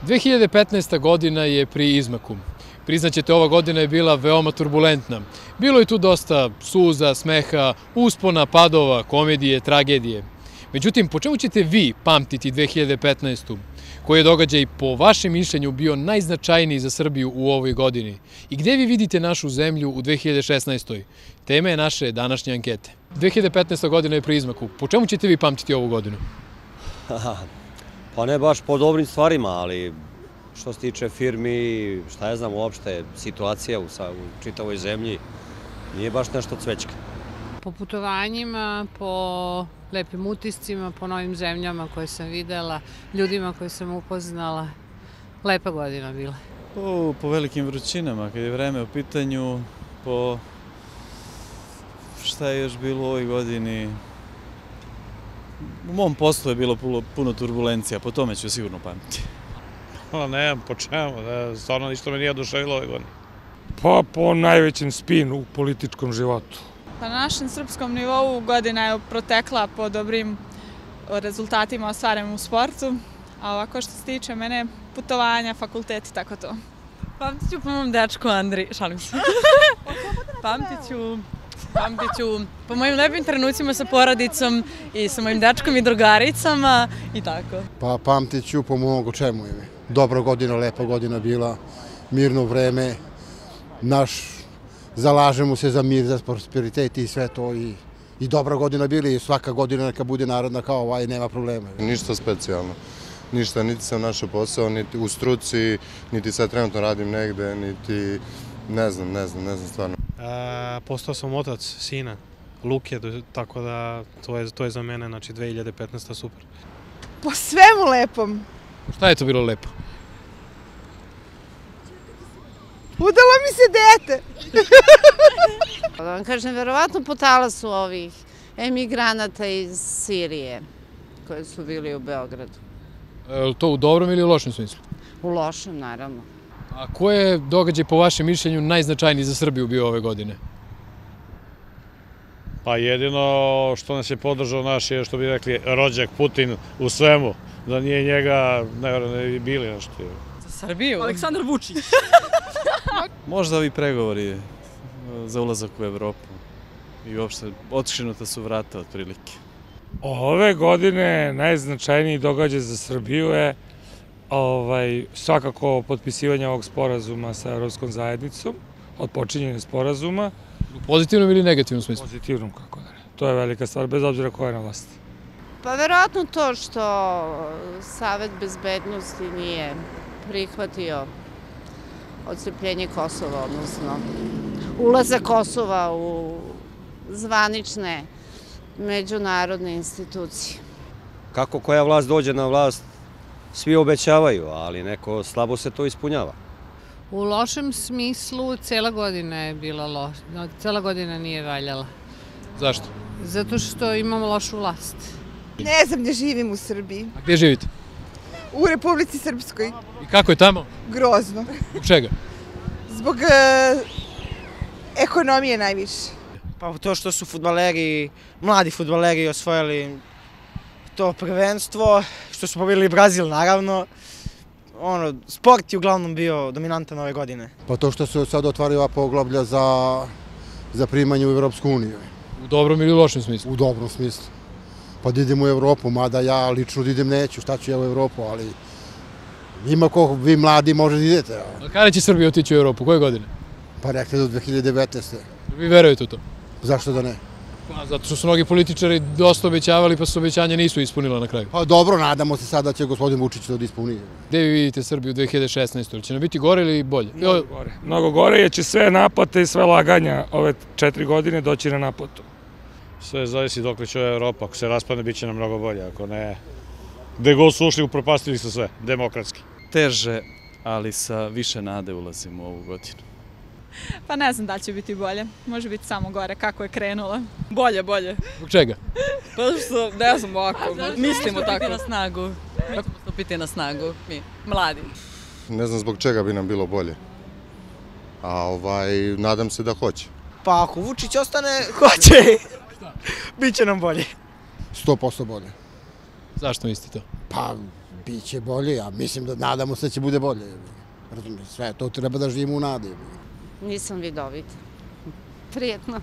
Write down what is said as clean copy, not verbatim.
2015. godina je pri izmaku. Priznaćete, ova godina je bila veoma turbulentna. Bilo je tu dosta suza, smeha, uspona, padova, komedije, tragedije. Međutim, po čemu ćete vi pamtiti 2015. koji je događaj po vašem mišljenju bio najznačajniji za Srbiju u ovoj godini? I gde vi vidite našu zemlju u 2016. Tema je naše današnje ankete. 2015. godina je pri izmaku. Po čemu ćete vi pamtiti ovu godinu? Pa ne baš po dobrim stvarima, ali što se tiče firmi, šta ja znam uopšte, situacija u čitavoj zemlji nije baš nešto cvećka. Po putovanjima, po lepim utiscima, po novim zemljama koje sam videla, ljudima koje sam upoznala. Lepa godina bila. Po velikim vrućinama, kad je vreme u pitanju, po šta je još bilo u ovoj godini. U mom poslu je bilo puno turbulencija, po tome ću sigurno pamtiti. Nemam po čemu, stvarno ništa me nije oduševilo ove godine. Pa po najvećem spinu u političkom životu. Pa na našem srpskom nivou godina je protekla po dobrim rezultatima ostvarenim u sportu, a ovako što se tiče mene, putovanja, fakultet i tako to. Pamtit ću po mom dečku Andri, šalim se. Pamtit ću po mojim lepim trenucima sa porodicom i sa mojim dečkom i drugaricama i tako. Pa pamtit ću po mnogo čemu je. Dobra godina, lepa godina bila, mirno vreme, zalažemo se za mir, za prosperitet i sve to i dobra godina bili i svaka godina neka bude narodna kao ova i nema problema. Ništa specijalno. Ništa, niti sam našao posao, niti u struci, niti sad trenutno radim negde, niti ne znam stvarno. Postao sam otac sina, Luke, tako da to je za mene, znači 2015. super. Po svemu lepom. Šta je to bilo lepo? Udalo mi se dete. Da vam kažem, verovatno po talasu ovih emigranata iz Sirije koji su bili u Beogradu. Je li to u dobrom ili u lošem smislu? U lošem, naravno. A ko je događaj po vašem mišljenju najznačajniji za Srbiju bio ove godine? Pa jedino što nas je podržao naš je, što bi rekli, rođak Putin u svemu. Da nije njega, ne bi bili nešto. Za Srbiju? Aleksandar Vučić. Možda ovi pregovori za ulazak u Evropu i uopšte otšinuta su vrata otprilike. Ove godine najznačajniji događaj za Srbiju je svakako potpisivanje ovog sporazuma sa Evropskom zajednicom, odpočinjenje sporazuma. U pozitivnom ili negativnom smislu? Pozitivnom, kako da ne. To je velika stvar, bez obzira ko je na vlasti. Pa verovatno to što Savet bezbednosti nije prihvatio odcepljenje Kosova, odnosno ulazak Kosova u zvanične međunarodne institucije. Kako koja vlast dođe na vlast, svi obećavaju, ali neko slabo se to ispunjava. U lošem smislu cela godina je bila loša, cela godina nije valjala. Zašto? Zato što imamo lošu vlast. Ne znam gdje živim u Srbiji. A gdje živite? U Republici Srpskoj. I kako je tamo? Grozno. Zbog čega? Zbog ekonomije najviše. Pa to što su fudbaleri, mladi fudbaleri osvojili to prvenstvo, što su pobedili Brazil naravno. Sport je uglavnom bio dominantan ove godine. Pa to što se sad otvaraju ova poglavlja za primanje u Evropsku uniju. U dobrom ili u lošem smislu? U dobrom smislu. Pa da idem u Evropu, mada ja lično da idem neću, šta ću ja u Evropu, ali ima ko vi mladi može da idete. A kada će Srbija otići u Evropu, koje godine? Pa rekli do 2019. Vi verujete u to? Zašto da ne? Pa zato što su mnogi političari dosta obećavali, pa su obećanja nisu ispunila na kraju. Pa dobro, nadamo se sad da će gospodin Vučić to da ispuni. Gde vi vidite Srbiju u 2016. Ili će nam biti gore ili bolje? Mnogo gore, jer će sve naplate i sve laganja ove 4 godine doći na naplatu. Sve zavisi dok će Evropa, ako se raspadne bit će nam mnogo bolje, ako ne, gde god su ušli upropastili su sve, demokratski. Teže, ali sa više nade ulazimo u ovu godinu. Pa ne znam da će biti bolje, može biti samo gore kako je krenulo. Bolje. Zbog čega? Pa što, ne znam ovako, mislimo tako. Na snagu. Mi ćemo stupiti na snagu, mi, mladi. Ne znam zbog čega bi nam bilo bolje, a nadam se da hoće. Pa ako Vučić ostane, hoće. Biće nam bolje. 100% bolje. Zašto mislite to? Pa Biće bolje, ja mislim da nadamo se da će bude bolje. Razumiješ, sve to treba da živimo u nadi. Nisam vidovit. Prijetno.